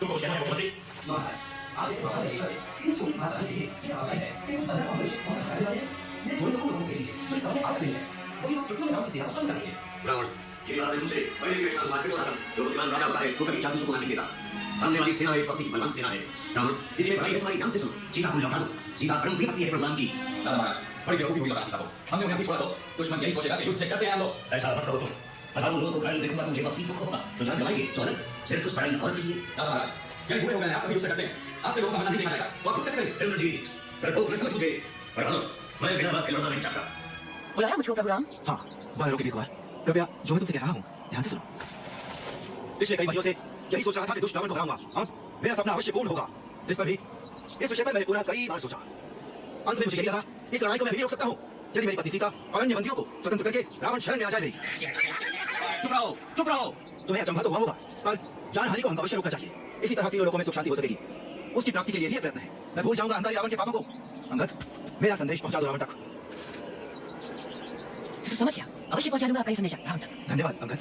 तुमको कुछ कहना है मुख्यमंत्री? महाराज, आज इस महान देश में 324 महात्मा गांधी की सभा है कि उस अदर कांग्रेस और हमारे वाले ये थोड़े से लोगों के नीचे जो इस सभा में आकर नहीं है वही लोग चुटकियों में राम की सेवा को खत्म करेंगे। रावण, ये बात है तुमसे पहले के साथ मार्केट हो रहा था। जो बुद्धिमान राजा होता है वो कभी चाबी को नहीं देता। सामने वाली सेना एक बहुत ही बलवान सेना है। रावण, इसमें बड़ाई है तुम्हारी, ध्यान से सुनो। सीता को लौटा दो। सीता परम प्रिय पत्नी है भगवान की। दादा महाराज, बड़ी बेवकूफी हुई लगा सीता को। हमने उन्हें अभी छोड़ा तो दुश्मन यही सोचेगा कि युद्ध से डरते हैं हम लोग। ऐसा मत करो तुम। हजारों लोगों को घायल देखूंगा तुमसे बहुत ही दुख होगा। तो जान गवाएंगे तो अलग। सिर्फ उस पढ़ाई और चाहिए। दादा महाराज, यही बूढ़े हो गए हैं, आप कभी युद्ध से डरते हैं। आपसे लोगों का मना नहीं देखा जाएगा तो आप खुद कैसे करेंगे? इंद्रजीत, डरपोक न समझ मुझे। पर हाँ, मैं बिना बात के लड़ना नहीं चाहता। बुलाया मुझको प्रभु राम? हाँ, वानरों के वीर कुमार, कृपया जो मैं तुमसे कह रहा हूँ ध्यान से सुनो। पिछले कई महीनों से यही सोच रहा था कि दुष्ट रावण को हराऊंगा और मेरा सपना अवश्य पूर्ण होगा। इस पर भी इस विषय पर मैंने पूरा कई बार सोचा। अंत में मुझे यही लगा इस लड़ाई को मैं भी रोक सकता हूँ यदि मेरी पत्नी सीता और अन्य बंदियों को स्वतंत्र करके रावण शरण में आ जाए। मेरी चुप रहो, चुप रहो। तुम्हें अचंभा तो हुआ होगा पर जानहानि को हमको अवश्य रोकना चाहिए। इसी तरह तीनों लोगों में सुख शांति हो सकेगी। उसकी प्राप्ति के लिए यही प्रयत्न है। मैं भूल जाऊंगा अंधारी रावण के पापों को। अंगद, मेरा संदेश पहुंचा दो रावण तक। समझ गया, अवश्य पहुंचा दूंगा आपका ये संदेश रावण तक। धन्यवाद अंगद।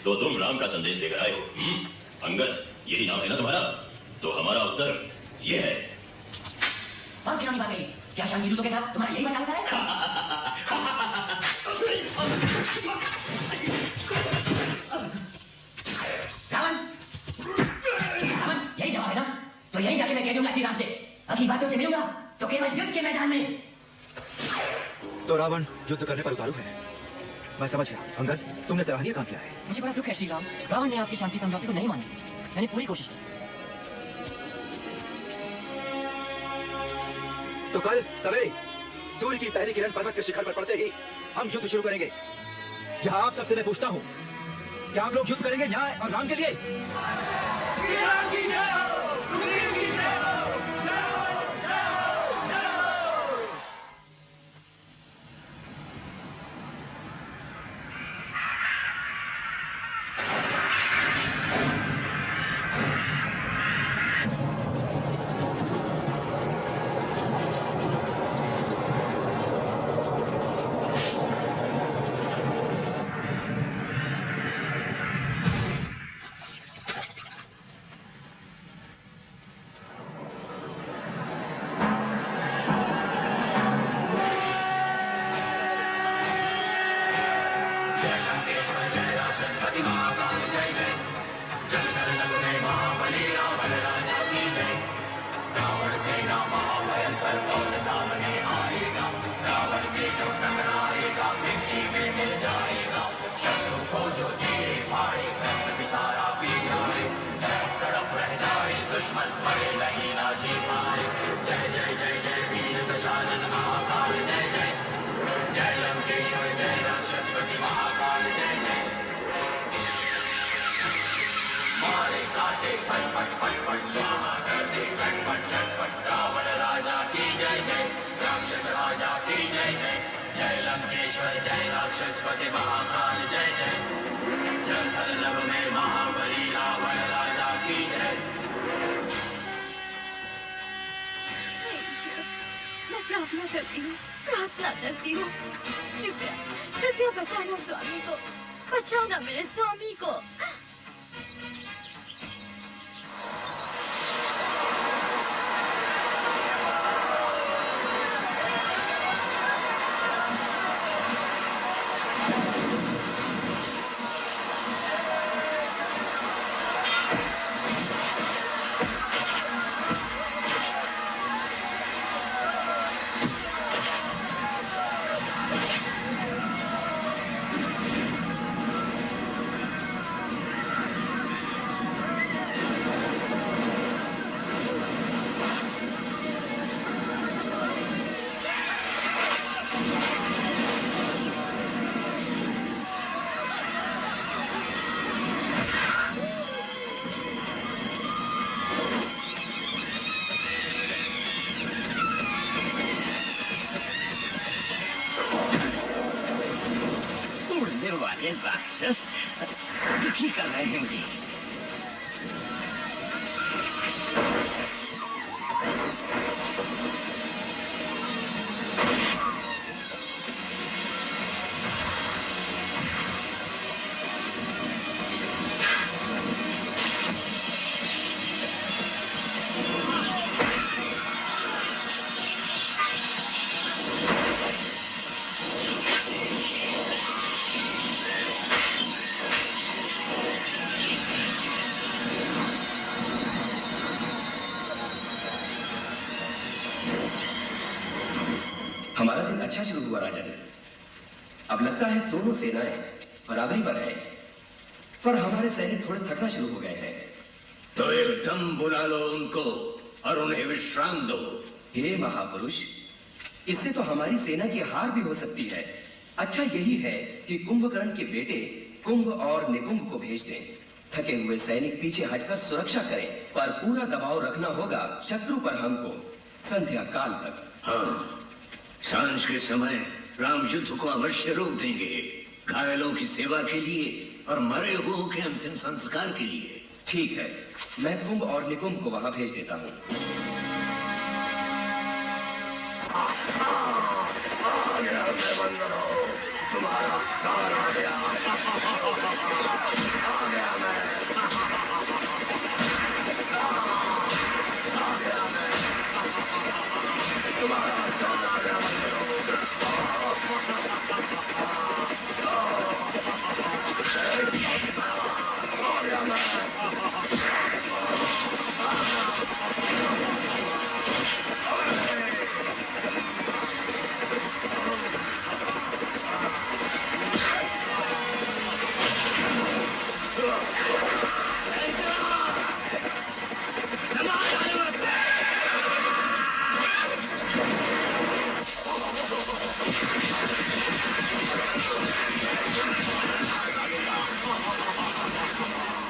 तो तुम राम का संदेश लेकर आए हो? अंगद, यही नाम है ना तुम्हारा? तो हमारा उत्तर ये है। बहुत गिरौनी बात है। क्या शांति दूतों के साथ तुम्हारा यही बता है? रावण, रावण, यही जवाब है ना? तो यही जाके मैं कह दूंगा श्री राम से। अगली बार तुमसे मिलूंगा तो केवल युद्ध के मैदान में। तो रावण युद्ध करने पर उतारू है। मैं समझ गया अंगद, तुमने सराहनीय काम किया है। मुझे बड़ा दुख है श्री राम, रावण ने आपकी शांति समझौते को नहीं मानी। मैंने पूरी कोशिश की। तो कल सवेरे सूर्य की पहली किरण पर्वत के शिखर पर पड़ते ही हम युद्ध शुरू करेंगे। यहाँ आप सबसे मैं पूछता हूँ, क्या आप लोग युद्ध करेंगे न्याय और राम के लिए? प्रार्थना करती हूँ, कृपया कृपया बचाना स्वामी को, बचाना मेरे स्वामी को। राक्षस दुखी कर रहे हैं मुझे। हमारा दिन अच्छा शुरू हुआ राजन। अब लगता है दोनों सेनाएं बराबरी पर हैं, पर हमारे सैनिक थोड़े थकना शुरू हो गए हैं। तो एकदम बुला लो उनको और उन्हें विश्राम दो। हे महापुरुष, इससे तो हमारी सेना की हार भी हो सकती है। अच्छा यही है कि कुंभकर्ण के बेटे कुंभ और निकुंभ को भेज दें। थके हुए सैनिक पीछे हटकर सुरक्षा करें, पर पूरा दबाव रखना होगा शत्रु पर हमको संध्या काल तक। हाँ, सांझ के समय राम युद्ध को अवश्य रोक देंगे, घायलों की सेवा के लिए और मरे हुओं के अंतिम संस्कार के लिए। ठीक है, मैं कुंभ और निकुंभ को वहां भेज देता हूँ। तुम्हारा काल आ गया।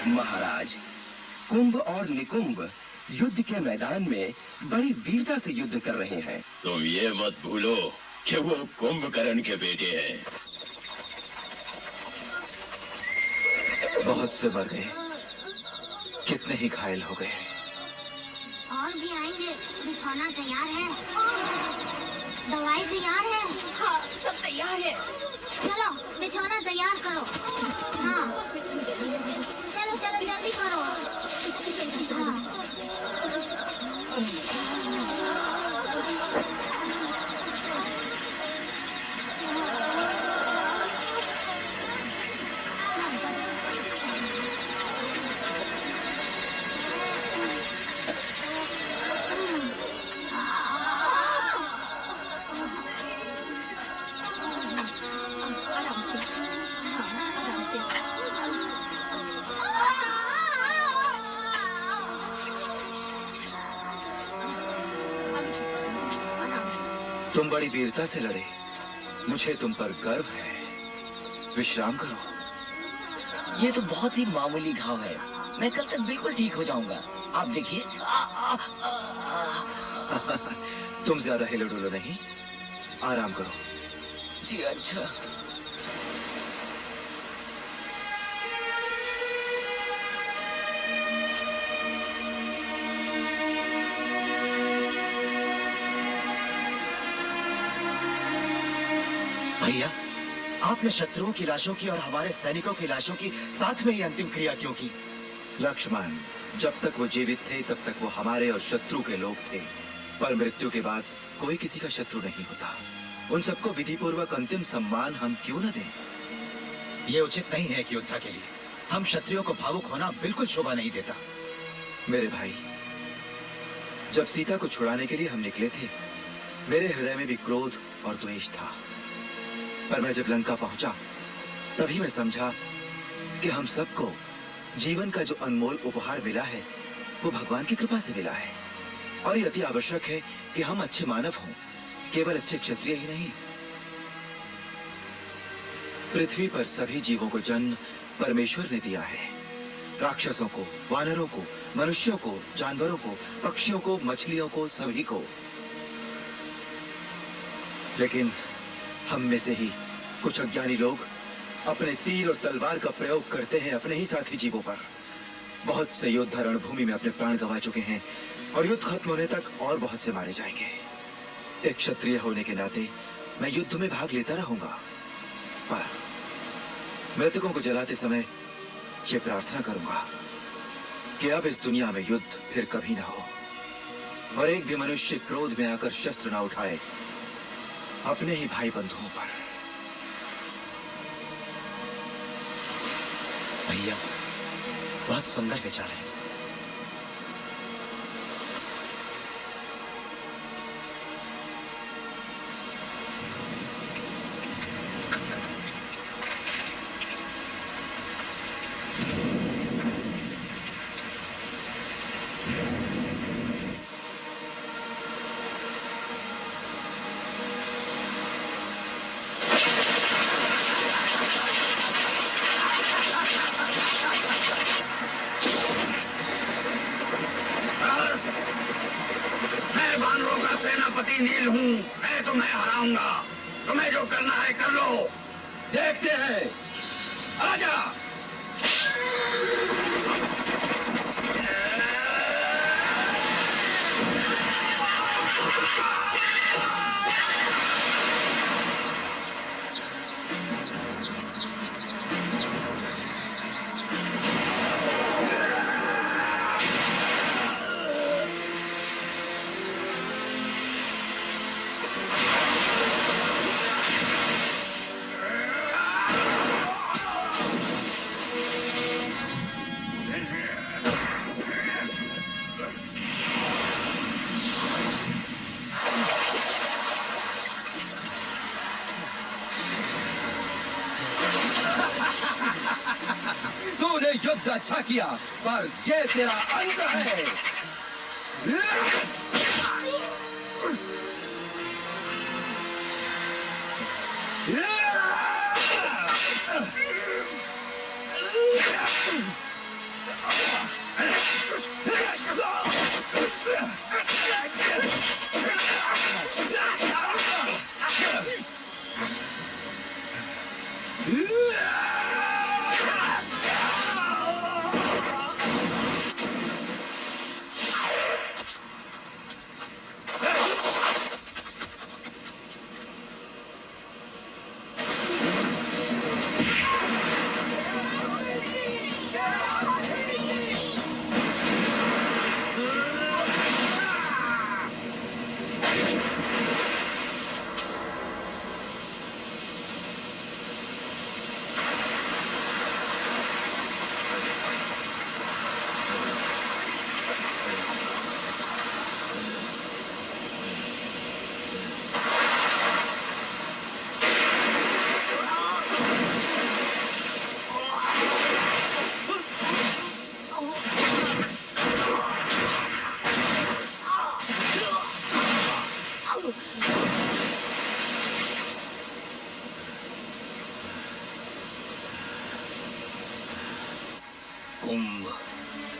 महाराज, कुंभ और निकुंभ युद्ध के मैदान में बड़ी वीरता से युद्ध कर रहे हैं। तुम ये मत भूलो कि वो कुंभकर्ण के बेटे हैं। बहुत से मर गए, कितने ही घायल हो गए। और भी आएंगे। बिछौना तैयार है, दवाई तैयार है। हाँ, सब तैयार है। चलो बिछौना तैयार करो। हाँ चलो चलो जल्दी करो। हाँ। आराम से। हाँ, आराम से। तुम बड़ी वीरता से लड़े, मुझे तुम पर गर्व है। विश्राम करो। ये तो बहुत ही मामूली घाव है, मैं कल तक बिल्कुल ठीक हो जाऊंगा। आप देखिए। तुम ज्यादा हिलो डुलो नहीं, आराम करो। जी अच्छा। भैया, आपने शत्रुओं की लाशों की और हमारे सैनिकों की लाशों की साथ में ही अंतिम क्रिया क्यों की? लक्ष्मण, जब तक वो जीवित थे तब तक वो हमारे और शत्रु के लोग थे, पर मृत्यु के बाद कोई किसी का शत्रु नहीं होता। उन सबको विधि पूर्वक अंतिम सम्मान हम क्यों न दें? ये उचित नहीं है कि योद्धा के लिए हम क्षत्रियों को भावुक होना बिल्कुल शोभा नहीं देता। मेरे भाई, जब सीता को छुड़ाने के लिए हम निकले थे, मेरे हृदय में भी क्रोध और द्वेष था, पर मैं जब लंका पहुंचा तभी मैं समझा कि हम सबको जीवन का जो अनमोल उपहार मिला है वो भगवान की कृपा से मिला है, और ये अति आवश्यक है कि हम अच्छे मानव हों, केवल अच्छे क्षत्रिय ही नहीं। पृथ्वी पर सभी जीवों को जन्म परमेश्वर ने दिया है, राक्षसों को, वानरों को, मनुष्यों को, जानवरों को, पक्षियों को, मछलियों को, सभी को। लेकिन हम में से ही कुछ अज्ञानी लोग अपने तीर और तलवार का प्रयोग करते हैं अपने ही साथी जीवों पर। बहुत से योद्धा रणभूमि में अपने प्राण गंवा चुके हैं और युद्ध खत्म होने तक और बहुत से मारे जाएंगे। एक क्षत्रिय होने के नाते मैं युद्ध में भाग लेता रहूंगा, पर मृतकों को जलाते समय ये प्रार्थना करूंगा कि अब इस दुनिया में युद्ध फिर कभी ना हो और एक भी मनुष्य क्रोध में आकर शस्त्र ना उठाए अपने ही भाई बंधुओं पर। भैया, बहुत सुंदर विचार है। हूँ, मैं तुम्हें हराऊंगा। तुम्हें जो करना है कर लो। देखते हैं। आजा। तूने युद्ध अच्छा किया, पर ये तेरा अंत है।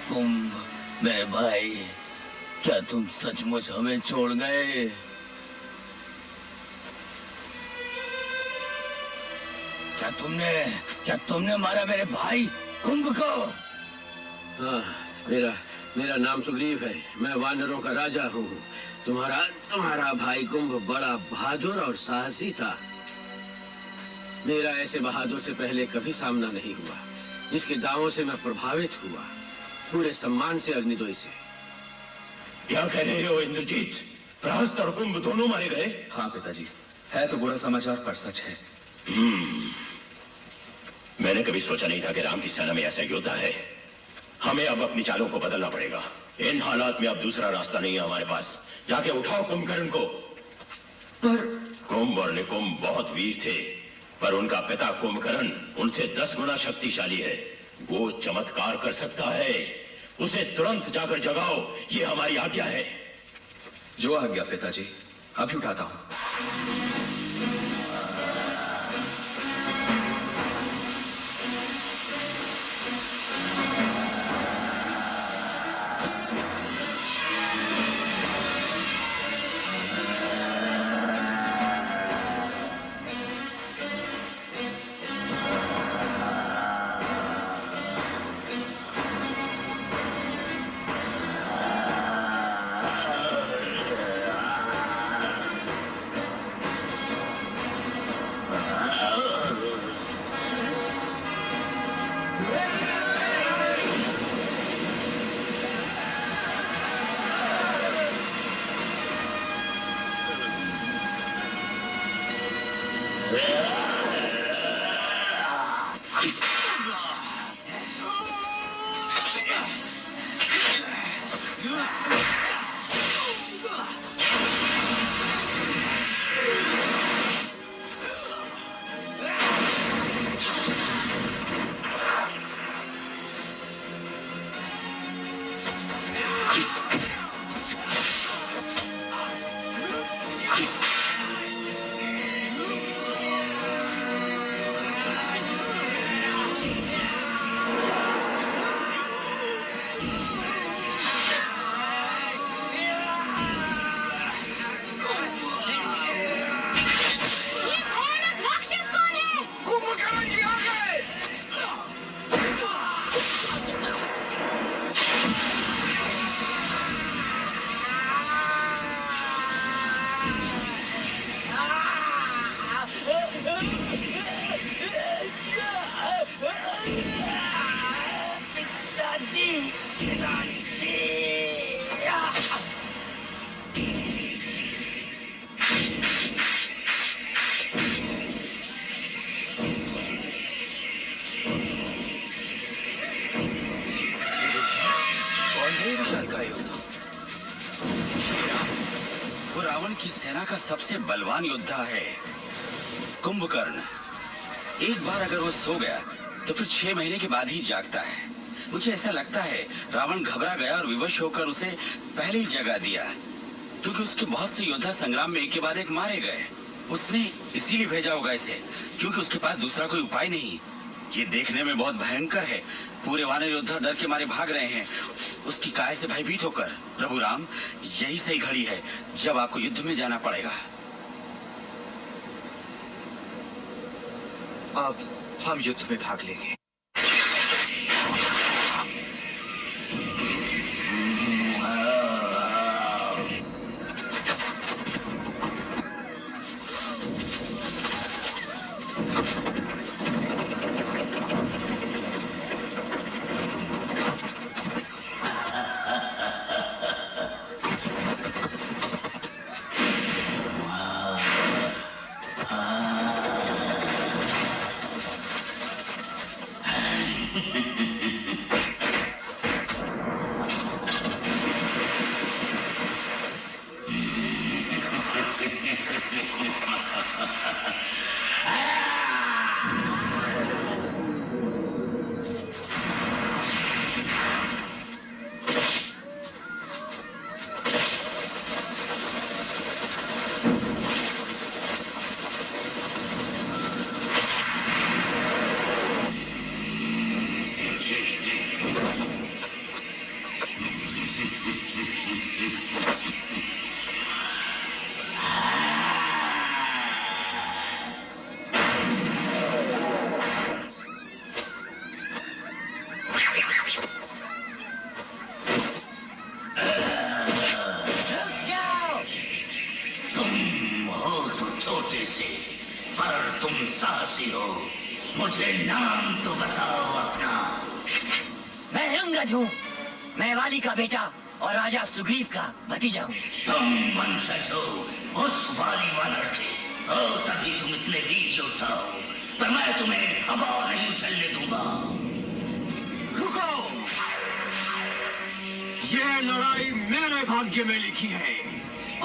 कुंभ, मेरे भाई, क्या तुम सचमुच हमें छोड़ गए? क्या तुमने मारा मेरे भाई कुंभ को? हाँ, मेरा नाम सुग्रीव है। मैं वानरों का राजा हूँ। तुम्हारा भाई कुंभ बड़ा बहादुर और साहसी था। मेरा ऐसे बहादुर से पहले कभी सामना नहीं हुआ, जिसके दावों से मैं प्रभावित हुआ, पूरे सम्मान से अग्निदोई से। क्या कह रहे हो इंद्रजीत? प्रहस्त और कुंभ दोनों मारे गए? हाँ पिताजी, है तो बुरा समाचार पर सच है। मैंने कभी सोचा नहीं था कि राम की सेना में ऐसा योद्धा है। हमें अब अपनी चालों को बदलना पड़ेगा। इन हालात में अब दूसरा रास्ता नहीं है हमारे पास। जाके उठाओ कुंभकर्ण को। पर कुंभ और निकुंभ बहुत वीर थे, पर उनका पिता कुंभकर्ण उनसे 10 गुना शक्तिशाली है। वो चमत्कार कर सकता है। उसे तुरंत जाकर जगाओ, ये हमारी आज्ञा है। जो आज्ञा पिताजी, अभी उठाता हूं। वो रावण की सेना का सबसे बलवान योद्धा है कुंभकर्ण। एक बार अगर वो सो गया तो फिर 6 महीने के बाद ही जागता है। मुझे ऐसा लगता है रावण घबरा गया और विवश होकर उसे पहले ही जगा दिया, क्योंकि उसके बहुत से योद्धा संग्राम में एक के बाद एक मारे गए। उसने इसीलिए भेजा होगा इसे, क्योंकि उसके पास दूसरा कोई उपाय नहीं। ये देखने में बहुत भयंकर है। पूरे वानर योद्धा डर के मारे भाग रहे हैं, उसकी काय से भयभीत होकर। प्रभु राम, यही सही घड़ी है जब आपको युद्ध में जाना पड़ेगा। अब हम युद्ध में भाग लेंगे। मुझे नाम तो बताओ अपना। मैं अंगद हूँ, मैं वाली का बेटा और राजा सुग्रीव का भतीजा हूँ। तुम वंशज हो उस वाली वानर के, तभी तुम इतने वीर योद्धा हो, पर मैं तुम्हें अब और नहीं उछलने दूंगा। रुको, ये लड़ाई मेरे भाग्य में लिखी है।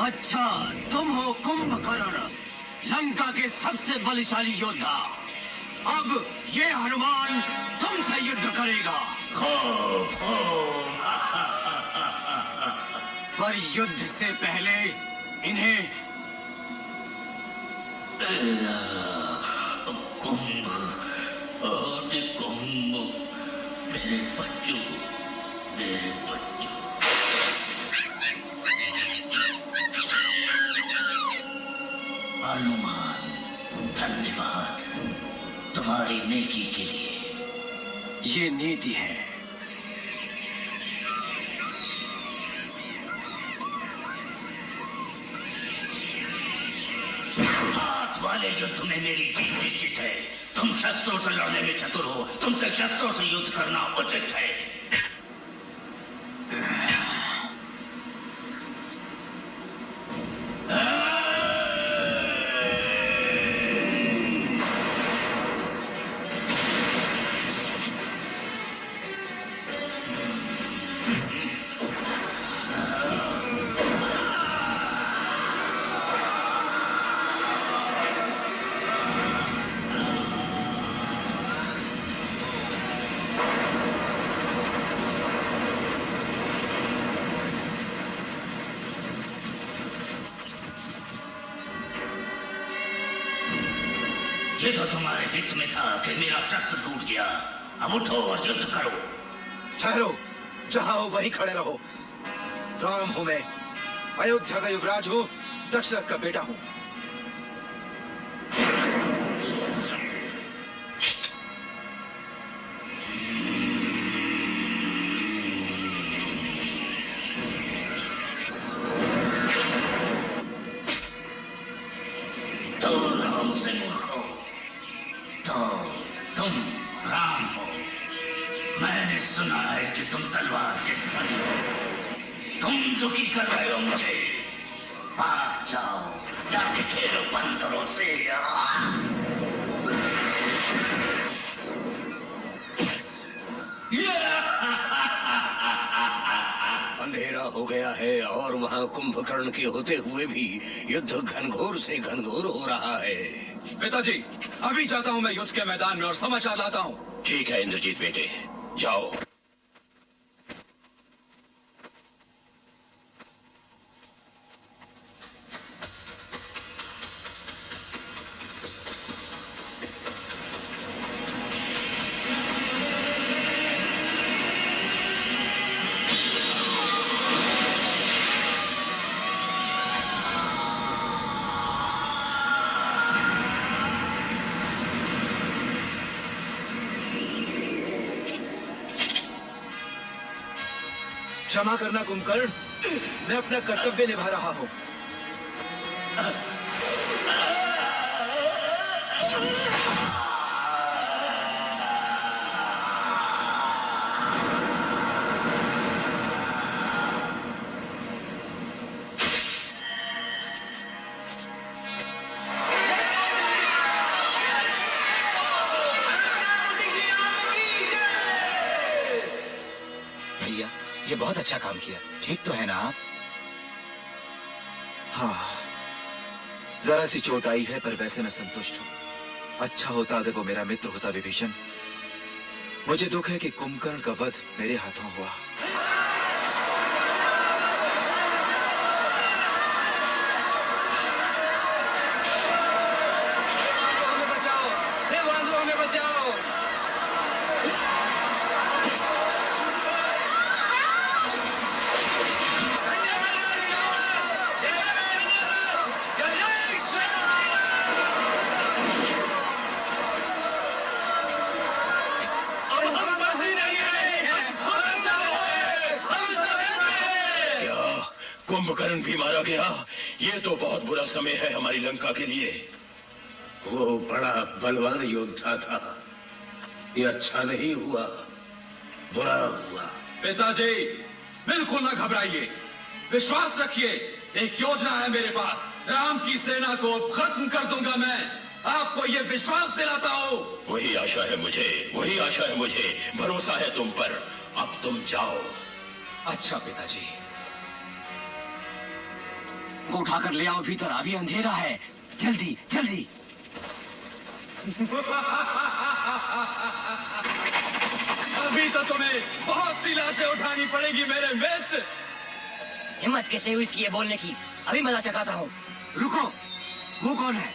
अच्छा, तुम हो कुंभकर्ण, लंका के सबसे बलशाली योद्धा। अब ये हनुमान तुमसे युद्ध करेगा। पर युद्ध से पहले इन्हें कुंभ मेरे बच्चों, मेरे बच्चों। हनुमान, धन्यवाद तुम्हारी नेकी के लिए। ये नीति है। हाथ वाले युद्ध में मेरी जीत निश्चित है। तुम शस्त्रों से लड़ने में चतुर हो, तुमसे शस्त्रों से युद्ध करना उचित है। ये तो तुम्हारे हित में था कि मेरा शस्त्र टूट गया। अब उठो और युद्ध करो। ठहरो, जहां हो वहीं खड़े रहो। राम हूं मैं, अयोध्या का युवराज हूं, दशरथ का बेटा हूं। मैंने सुना है कि तुम तलवार के धनी हो। तुम दुखी कर रहे हो मुझे। भाग जाओ, जाके खेलो बंदरों से। अंधेरा हो गया है और वहाँ कुंभकर्ण के होते हुए भी युद्ध घनघोर से घनघोर हो रहा है। पिताजी, अभी जाता हूँ मैं युद्ध के मैदान में और समाचार लाता हूँ। ठीक है इंद्रजीत बेटे, जाओ। क्षमा करना कुंभकर्ण, मैं अपना कर्तव्य निभा रहा हूँ। भैया, ये बहुत अच्छा काम किया। ठीक तो है ना आप? हाँ, जरा सी चोट आई है पर वैसे मैं संतुष्ट हूँ। अच्छा होता अगर वो मेरा मित्र होता विभीषण। मुझे दुख है कि कुंभकर्ण का वध मेरे हाथों हुआ। हमें बचाओ, हे वानरों, हमें बचाओ। कुंभकर्ण भी मारा गया? ये तो बहुत बुरा समय है हमारी लंका के लिए। वो बड़ा बलवान योद्धा था। ये अच्छा नहीं हुआ, बुरा हुआ। पिताजी, बिल्कुल ना घबराइए, विश्वास रखिए। एक योजना है मेरे पास। राम की सेना को खत्म कर दूंगा मैं। आपको ये विश्वास दिलाता हूँ। वही आशा है मुझे, वही आशा है मुझे। भरोसा है तुम पर। अब तुम जाओ। अच्छा पिताजी। वो उठाकर ले आओ भीतर, अभी अंधेरा है। जल्दी जल्दी। अभी तो तुम्हें बहुत सी लाशें उठानी पड़ेगी मेरे मित्र। हिम्मत कैसे हुई इसकी ये बोलने की? अभी मजा चखाता हूँ। रुको, वो कौन है?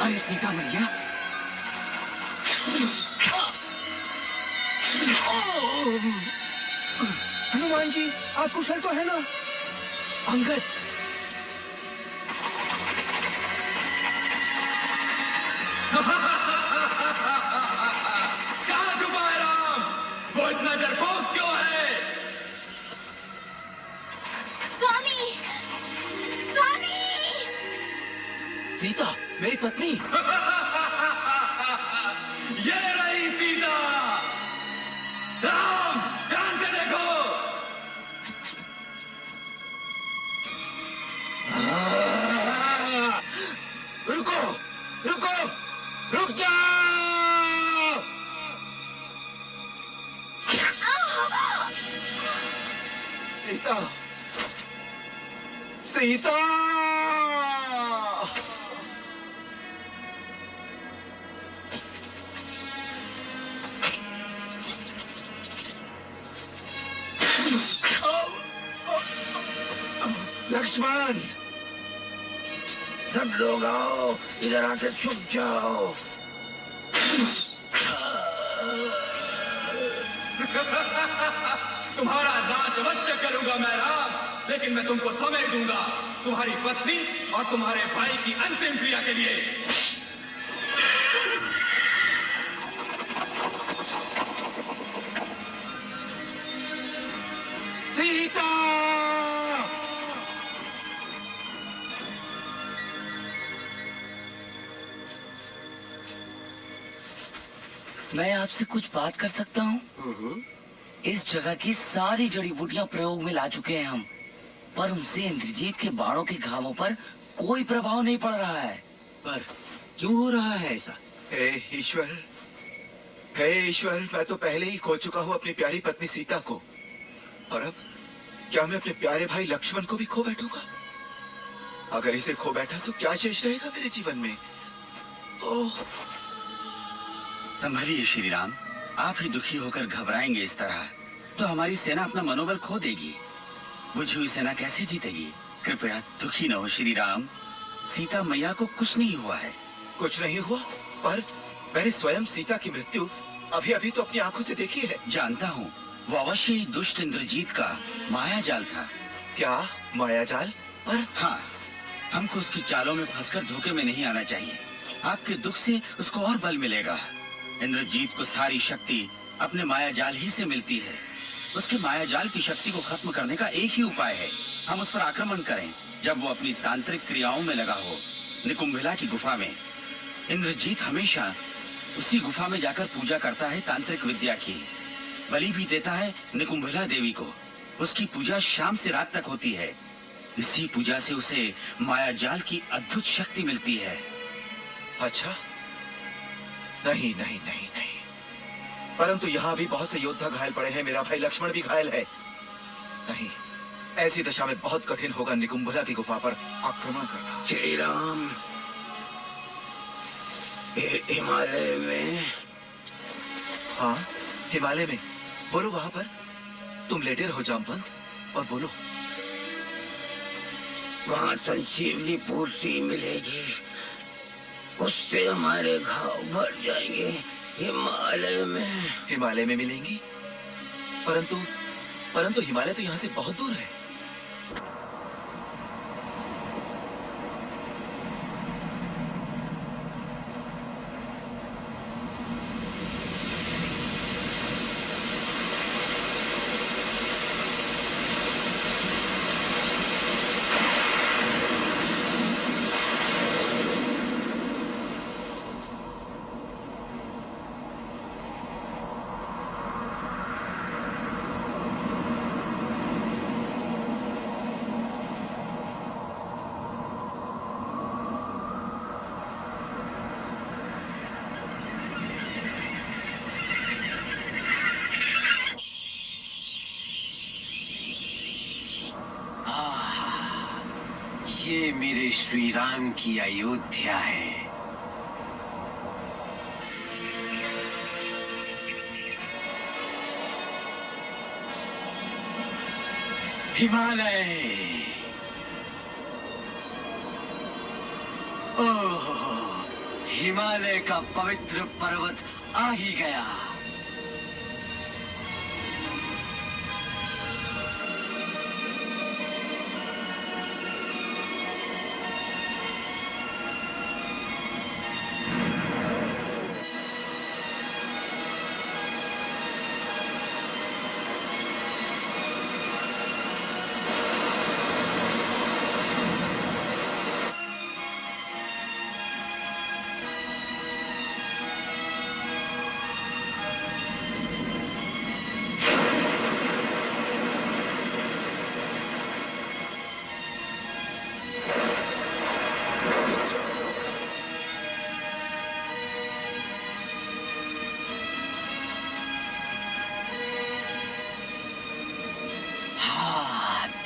अरे सीता मैया। हनुमान जी, आप कुशल तो है ना? अंगद, कहाँ छुपा है राम? वो इतना डरपोक क्यों है? स्वामी, स्वामी। सीता, मेरी पत्नी। ये रही सीता। राम, ध्यान से देखो। रुको, रुको, रुक जाओ। सीता, सीता। लक्ष्मण, सब लोग आओ, इधर आके छुप जाओ। तुम्हारा नाश अवश्य करूंगा मैं राम, लेकिन मैं तुमको समय दूंगा तुम्हारी पत्नी और तुम्हारे भाई की अंतिम क्रिया के लिए। सीता! मैं आपसे कुछ बात कर सकता हूँ? इस जगह की सारी जड़ी बूटियाँ प्रयोग में ला चुके हैं हम, पर उनसे इंद्रजीत के बाणों के घावों पर कोई प्रभाव नहीं पड़ रहा है। पर क्यों हो रहा है ऐसा? हे ईश्वर, मैं तो पहले ही खो चुका हूँ अपनी प्यारी पत्नी सीता को, और अब क्या मैं अपने प्यारे भाई लक्ष्मण को भी खो बैठूंगा? अगर इसे खो बैठा तो क्या शेष रहेगा मेरे जीवन में? ओह, संभलिए श्री राम, आप ही दुखी होकर घबराएंगे इस तरह तो हमारी सेना अपना मनोबल खो देगी। बुझी हुई सेना कैसे जीतेगी? कृपया दुखी न हो श्री राम, सीता मैया को कुछ नहीं हुआ है। कुछ नहीं हुआ? पर मैंने स्वयं सीता की मृत्यु अभी अभी तो अपनी आंखों से देखी है। जानता हूँ, वो अवश्य ही दुष्ट इंद्रजीत का माया जाल था। क्या माया जाल? पर हाँ, हमको उसकी चालों में फंसकर धोखे में नहीं आना चाहिए। आपके दुख से उसको और बल मिलेगा। इंद्रजीत को सारी शक्ति अपने माया जाल ही से मिलती है। उसके माया जाल की शक्ति को खत्म करने का एक ही उपाय है, हम उस पर आक्रमण करें जब वो अपनी तांत्रिक क्रियाओं में लगा हो। निकुंभिला की गुफा में इंद्रजीत हमेशा उसी गुफा में जाकर पूजा करता है तांत्रिक विद्या की। बलि भी देता है निकुंभिला देवी को। उसकी पूजा शाम से रात तक होती है। इसी पूजा से उसे माया जाल की अद्भुत शक्ति मिलती है। अच्छा, नहीं नहीं नहीं नहीं, परंतु यहाँ भी बहुत से योद्धा घायल पड़े हैं। मेरा भाई लक्ष्मण भी घायल है। नहीं, ऐसी दशा में बहुत कठिन होगा निकुंभिला की गुफा पर आक्रमण करना। श्री राम, हिमालय में। हाँ, हिमालय में। बोलो वहां पर। तुम लेटे रहो जामवंत और बोलो। वहाँ संजीवनी पूर्ति मिलेगी, उससे हमारे घाव भर जाएंगे। हिमालय में मिलेंगी? परंतु हिमालय तो यहाँ से बहुत दूर है। ये मेरे श्री राम की अयोध्या है। हिमालय। ओह, हिमालय का पवित्र पर्वत आ ही गया।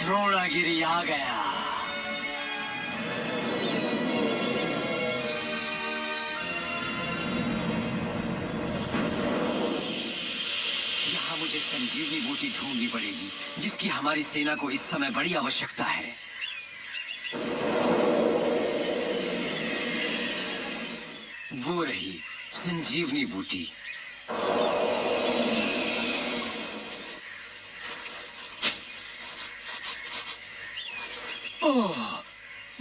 द्रोणागिरी आ गया। यहाँ मुझे संजीवनी बूटी ढूंढनी पड़ेगी, जिसकी हमारी सेना को इस समय बड़ी आवश्यकता है। वो रही संजीवनी बूटी। ओह,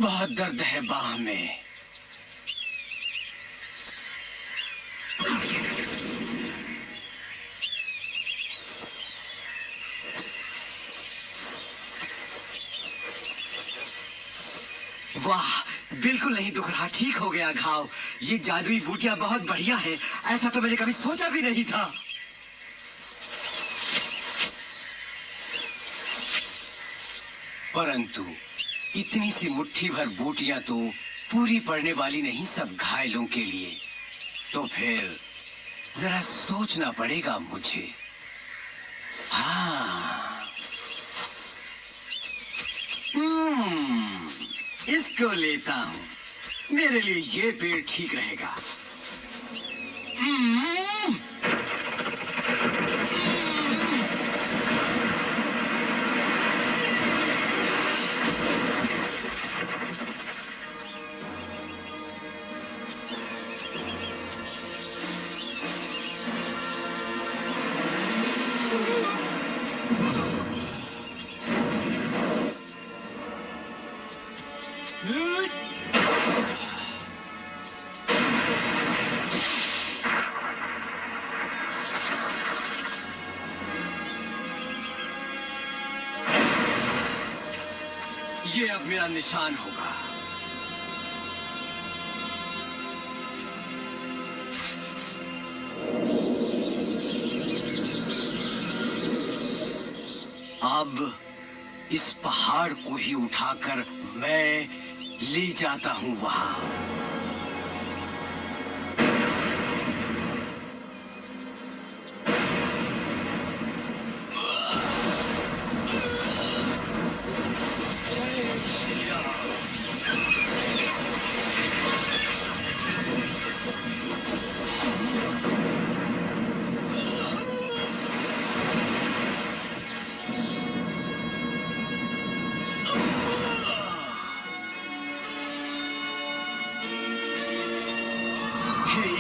बहुत दर्द है बाह में। वाह, बिल्कुल नहीं दुख रहा, ठीक हो गया घाव। ये जादुई बूटियां बहुत बढ़िया है, ऐसा तो मैंने कभी सोचा भी नहीं था। परंतु इतनी सी मुट्ठी भर बूटियां तो पूरी पड़ने वाली नहीं सब घायलों के लिए। तो फिर जरा सोचना पड़ेगा मुझे। हाँ, इसको लेता हूं। मेरे लिए ये पेड़ ठीक रहेगा। ये अब मेरा निशान होगा। अब इस पहाड़ को ही उठाकर मैं ले जाता हूं वहां।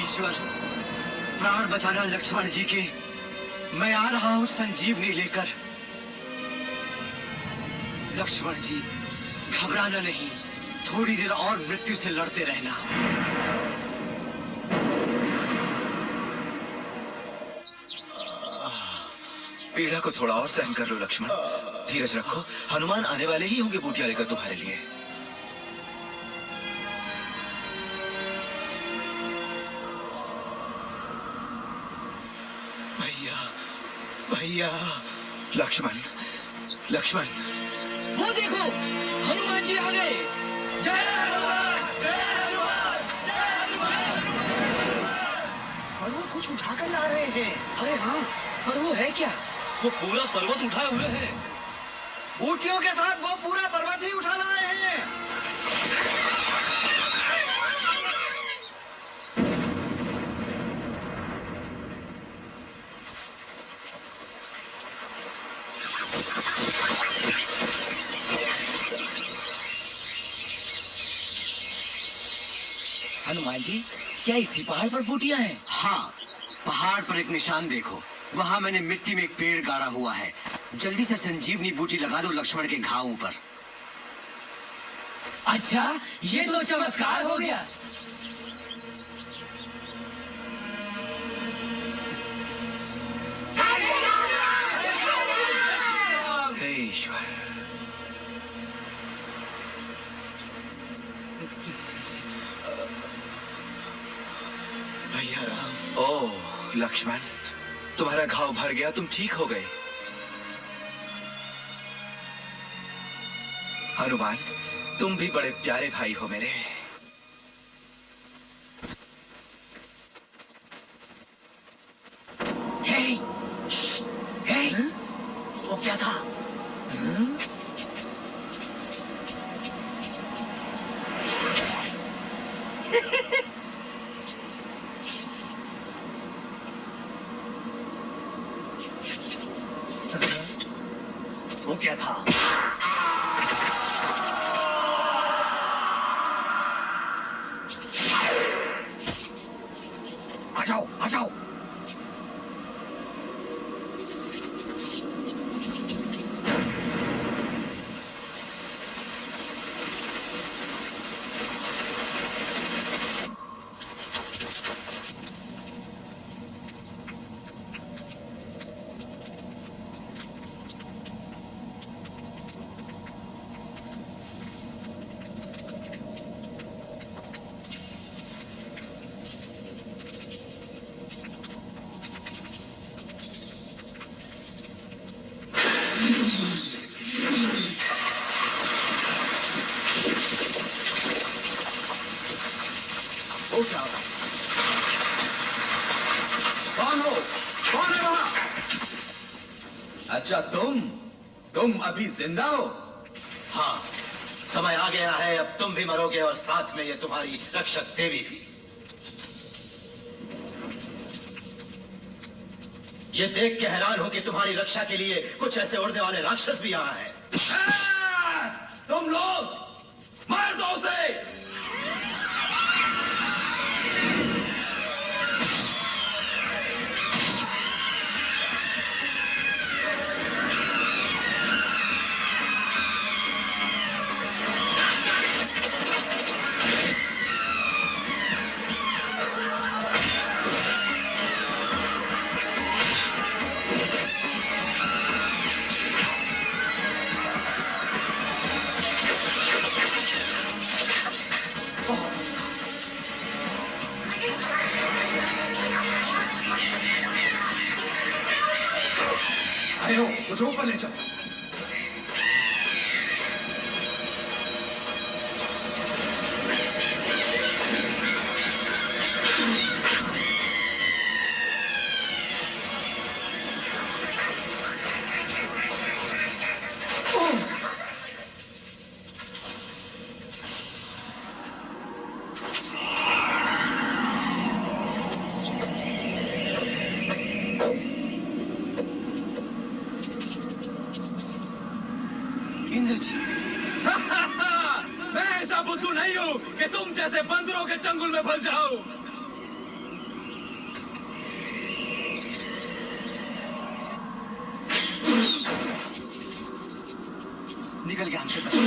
ईश्वर, प्राण बचाना लक्ष्मण जी के। मैं आ रहा हूं संजीवनी लेकर। लक्ष्मण जी, घबराना नहीं, थोड़ी देर और मृत्यु से लड़ते रहना। पीड़ा को थोड़ा और सहन कर लो लक्ष्मण, धीरज रखो। हनुमान आने वाले ही होंगे बूटियां लेकर तुम्हारे लिए। भैया, लक्ष्मण, लक्ष्मण। वो देखो, हनुमान जी आ गए। जय हनुमान, जय हनुमान, जय हनुमान। और वो कुछ उठाकर ला रहे हैं। अरे हाँ, पर वो है क्या? वो पूरा पर्वत उठाए हुए हैं। बूटियों के साथ वो पूरा पर्वत ही उठा लाए हैं। हनुमान जी, क्या इसी पहाड़ पर बूटियां हैं? हाँ, पहाड़ पर एक निशान देखो। वहाँ मैंने मिट्टी में एक पेड़ गाड़ा हुआ है। जल्दी से संजीवनी बूटी लगा दो लक्ष्मण के घावों पर। अच्छा, ये तो चमत्कार हो गया। हे ईश्वर, भैया राम। ओह लक्ष्मण, तुम्हारा घाव भर गया, तुम ठीक हो गए। हनुमान, तुम भी बड़े प्यारे भाई हो मेरे। हे, हे, वो क्या था? वो क्या था? आ जाओ, आ जाओ। कौन हो? कौन है वहां? अच्छा तुम अभी जिंदा हो? हाँ, समय आ गया है, अब तुम भी मरोगे और साथ में ये तुम्हारी रक्षक देवी भी। ये देख के हैरान हो कि तुम्हारी रक्षा के लिए कुछ ऐसे उड़ने वाले राक्षस भी यहाँ हैं। तुम लोग मार दो उसे! आए हो, मुझे ऊपर ले चलो। मैं ऐसा बुद्धू नहीं हूं कि तुम जैसे बंदरों के चंगुल में फंस जाओ। निकल गया हमसे बचो।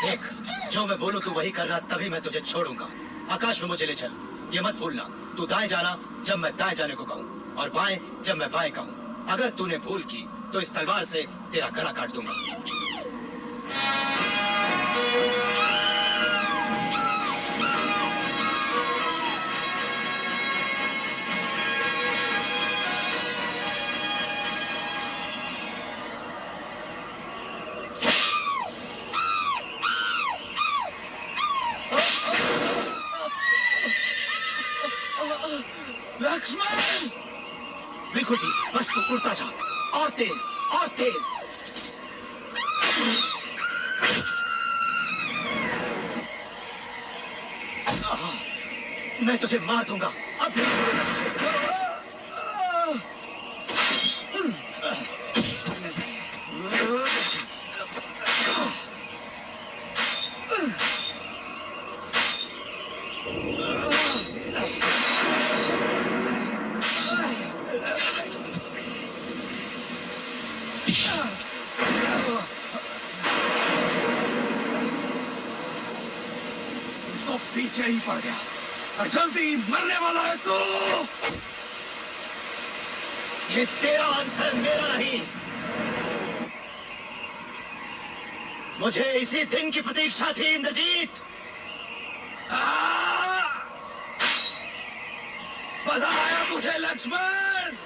देख, जो मैं बोलूं तू वही करना, तभी मैं तुझे छोड़ूंगा। आकाश में मुझे ले चल, ये मत भूलना। तू दाएं जाना जब मैं दाएं जाने को कहूं, और बाएं जब मैं बाएं कहूं। अगर तूने भूल की तो इस तलवार से तेरा गला काट दूंगा। लक्ष्मण! बिल्कुल ठीक, बस तू उड़ता जा, और तेज, और तेज। मैं तुझे मार दूंगा, अब नहीं छोड़ूंगा तुझे। तो पीछे ही पड़ गया और जल्दी मरने वाला है तू। ये तेरा अंत है, मेरा नहीं। मुझे इसी दिन की प्रतीक्षा थी, इंद्रजीत। मजा आया मुझे लक्ष्मण।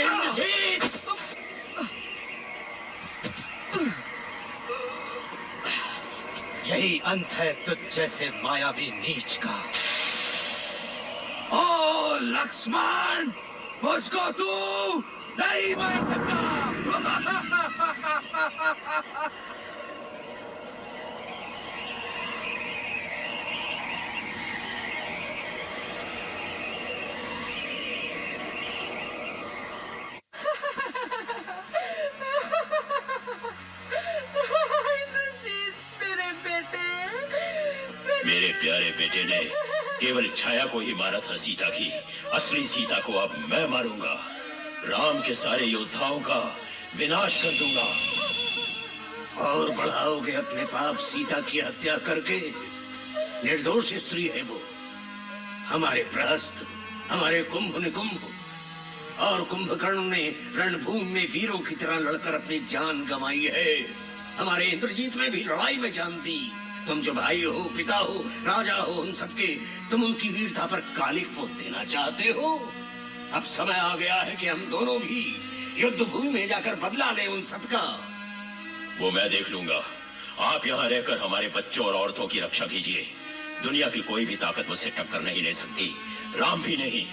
इंद्रजीत! यही अंत है तुझ जैसे मायावी नीच का। ओ लक्ष्मण, मुझको तू नहीं मार सकता। मेरे प्यारे बेटे ने केवल छाया को ही मारा था सीता की। असली सीता को अब मैं मारूंगा। राम के सारे योद्धाओं का विनाश कर दूंगा। और बढ़ाओगे अपने पाप सीता की हत्या करके। निर्दोष स्त्री है वो। हमारे प्रहस्त, हमारे कुंभ निकुंभ और कुंभकर्ण ने रणभूमि में वीरों की तरह लड़कर अपनी जान गंवाई है। हमारे इंद्रजीत में भी लड़ाई में जान दी। तुम जो भाई हो, पिता हो, राजा हो, उन सबके तुम उनकी वीरता पर कालिक पोत देना चाहते हो। अब समय आ गया है कि हम दोनों भी युद्ध भूमि में जाकर बदला लें उन सबका। वो मैं देख लूंगा। आप यहाँ रहकर हमारे बच्चों और औरतों की रक्षा कीजिए। दुनिया की कोई भी ताकत मुझसे टक्कर नहीं ले सकती, राम भी नहीं।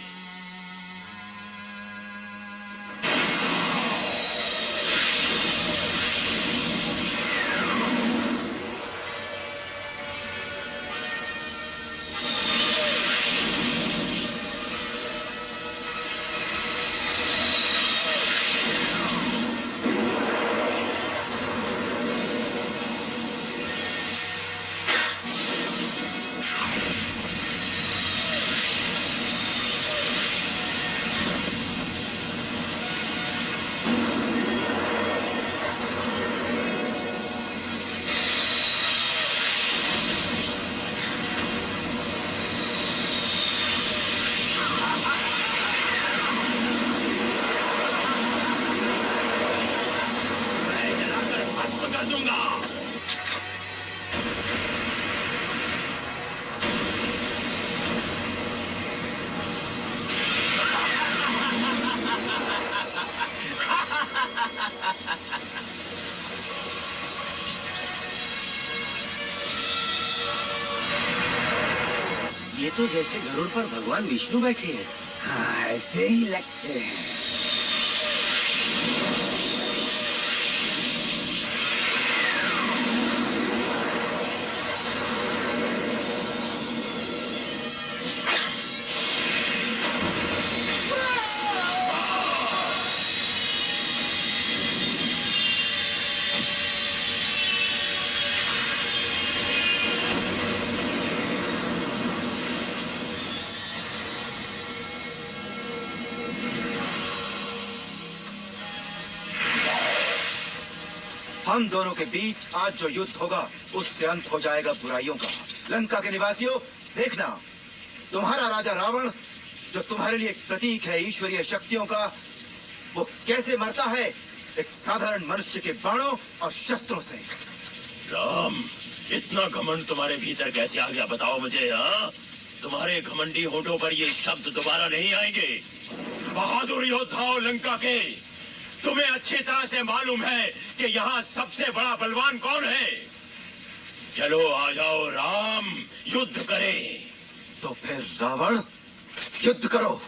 ये तो जैसे गरुड़ पर भगवान विष्णु बैठे हैं। हाँ, ऐसे ही लगते हैं। हम दोनों के बीच आज जो युद्ध होगा उससे अंत हो जाएगा बुराइयों का। लंका के निवासियों, देखना, तुम्हारा राजा रावण जो तुम्हारे लिए एक प्रतीक है ईश्वरीय शक्तियों का, वो कैसे मरता है एक साधारण मनुष्य के बाणों और शस्त्रों से। राम, इतना घमंड तुम्हारे भीतर कैसे आ गया बताओ मुझे। हाँ, तुम्हारे घमंडी होठों पर ये शब्द दोबारा नहीं आएंगे। बहादुर योद्धाओं लंका के, तुम्हें अच्छी तरह से मालूम है कि यहाँ सबसे बड़ा बलवान कौन है। चलो आ जाओ राम, युद्ध करें। तो फिर रावण, युद्ध करो।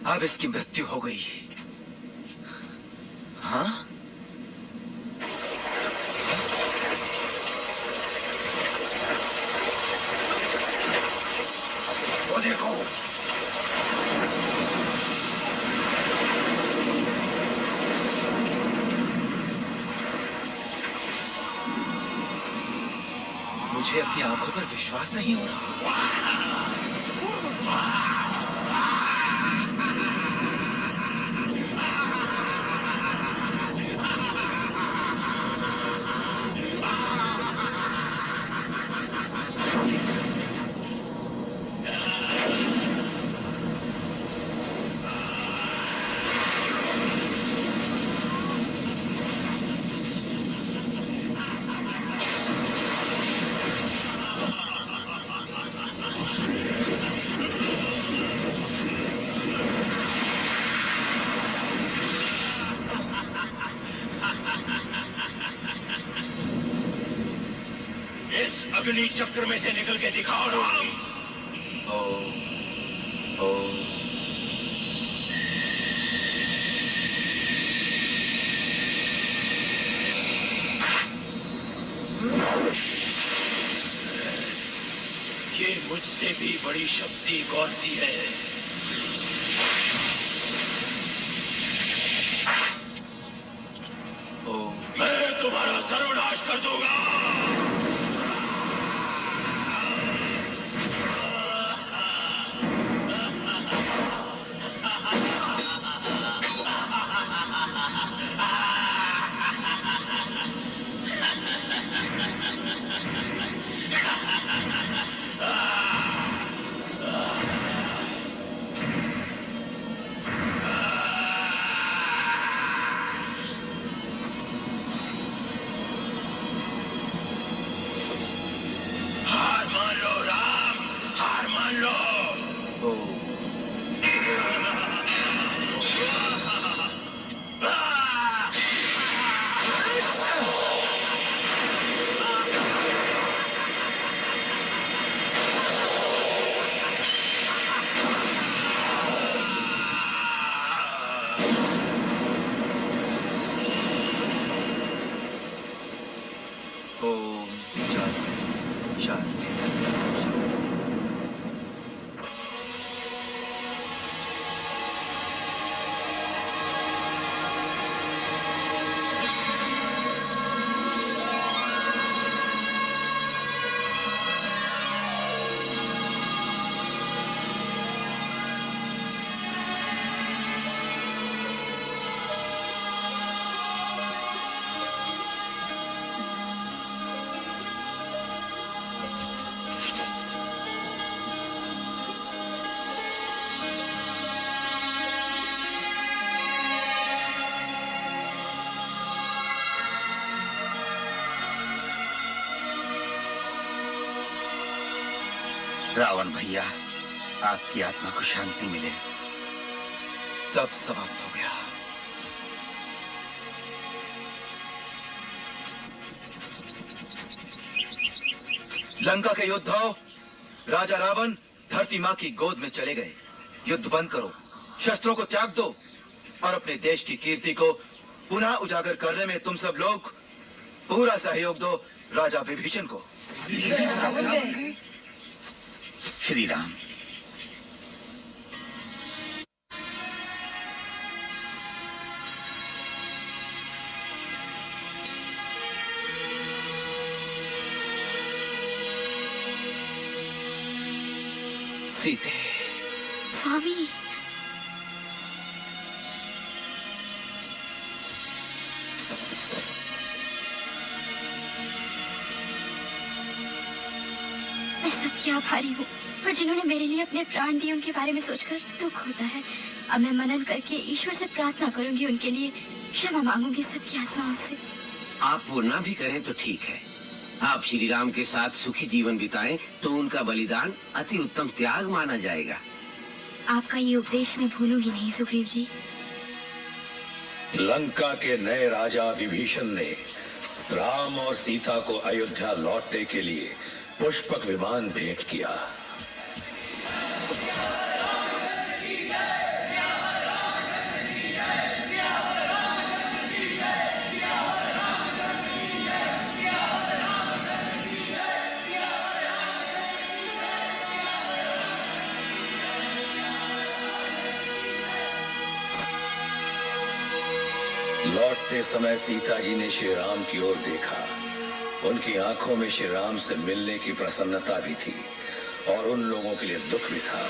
अब इसकी मृत्यु हो गई। हाँ, वो देखो, मुझे अपनी आंखों पर विश्वास नहीं हो रहा। अग्नि चक्र में से निकल के दिखाओ राम। ओम भी बड़ी शक्ति कौन सी है? मैं तुम्हारा सर्वनाश कर दूंगा। हार मान लो राम, हार मान लो। ओम शांति शांति। रावण भैया, आपकी आत्मा को शांति मिले। सब समाप्त हो गया। लंका के योद्धाओं, राजा रावण धरती मां की गोद में चले गए। युद्ध बंद करो, शस्त्रों को त्याग दो और अपने देश की कीर्ति को पुनः उजागर करने में तुम सब लोग पूरा सहयोग दो राजा विभीषण को। श्री राम, सीते। स्वामी, मैं सबकी आभारी हूँ, पर जिन्होंने मेरे लिए अपने प्राण दिए उनके बारे में सोचकर दुख होता है। अब मैं मनन करके ईश्वर से प्रार्थना करूंगी, उनके लिए क्षमा मांगूंगी सबकी आत्माओं से। आप वो ना भी करें तो ठीक है। आप श्री राम के साथ सुखी जीवन बिताएं तो उनका बलिदान अति उत्तम त्याग माना जाएगा। आपका ये उपदेश मैं भूलूंगी नहीं सुग्रीव जी। लंका के नए राजा विभीषण ने राम और सीता को अयोध्या लौटने के लिए पुष्पक विमान भेंट किया। लौटते समय सीता जी ने श्री राम की ओर देखा। उनकी आंखों में श्री राम से मिलने की प्रसन्नता भी थी और उन लोगों के लिए दुख भी था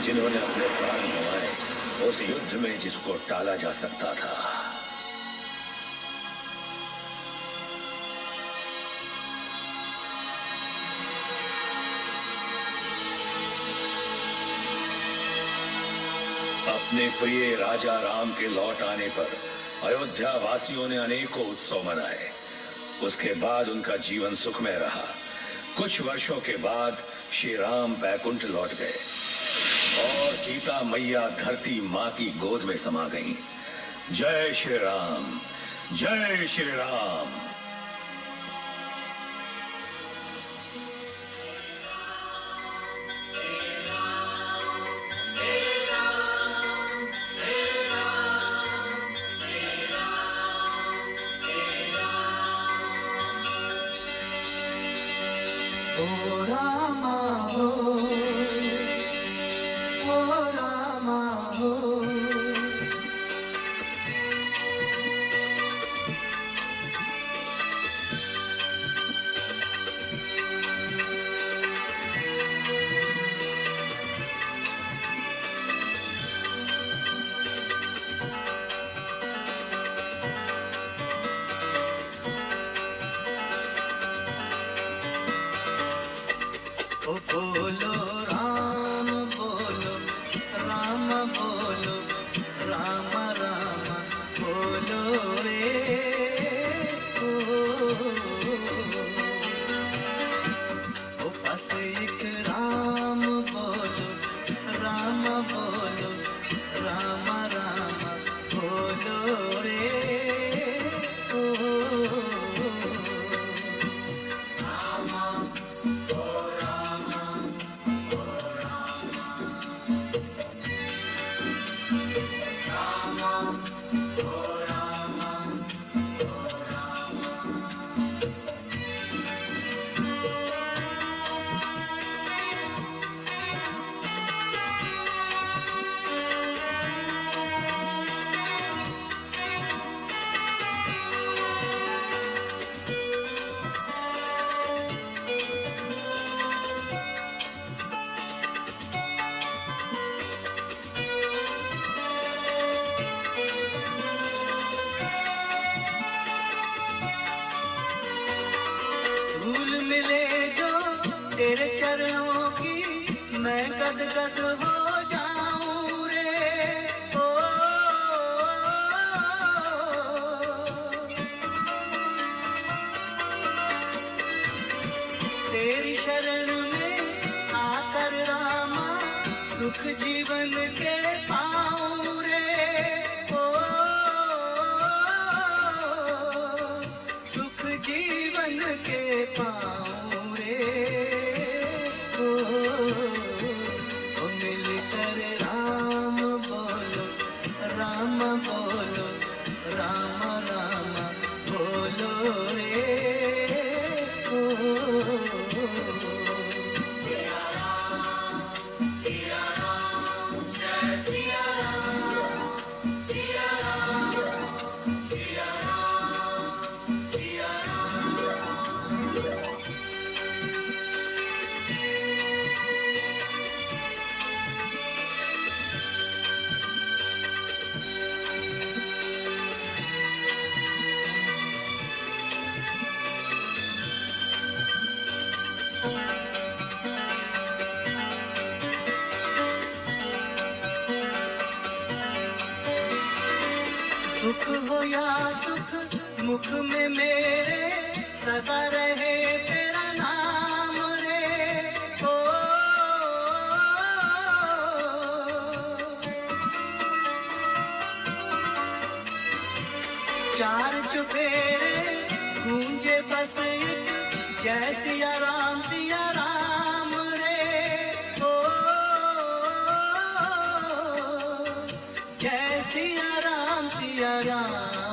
जिन्होंने अपने प्राण गंवाए उस युद्ध में जिसको टाला जा सकता था। अपने प्रिय राजा राम के लौट आने पर अयोध्या वासियों ने अनेकों उत्सव मनाए। उसके बाद उनका जीवन सुखमय रहा। कुछ वर्षों के बाद श्री राम बैकुंठ लौट गए और सीता मैया धरती मां की गोद में समा गईं। जय श्री राम, जय श्री राम। ओ रामा हो राम बोलो, राम राम बोलो रे। धूल मिले जो तेरे चरणों की, मैं गदगद हो जाऊं रे। ओ तेरी शरण में आकर रामा, सुख जीवन के पाऊं रे। ओ सुख जीवन के पाऊं रे। ओ मिलकर राम बोलो, राम बोलो, राम राम बोलो रे। सिया राम, सिया राम, जय सिया राम, सिया राम, सिया राम, सिया राम। दुख हो या सुख, मुख में मेरे सदा रहे तेरा नाम रे। ओ चार चुफेरे गूंजे बस एक, जय सिया राम रे। ओ जय सिया राम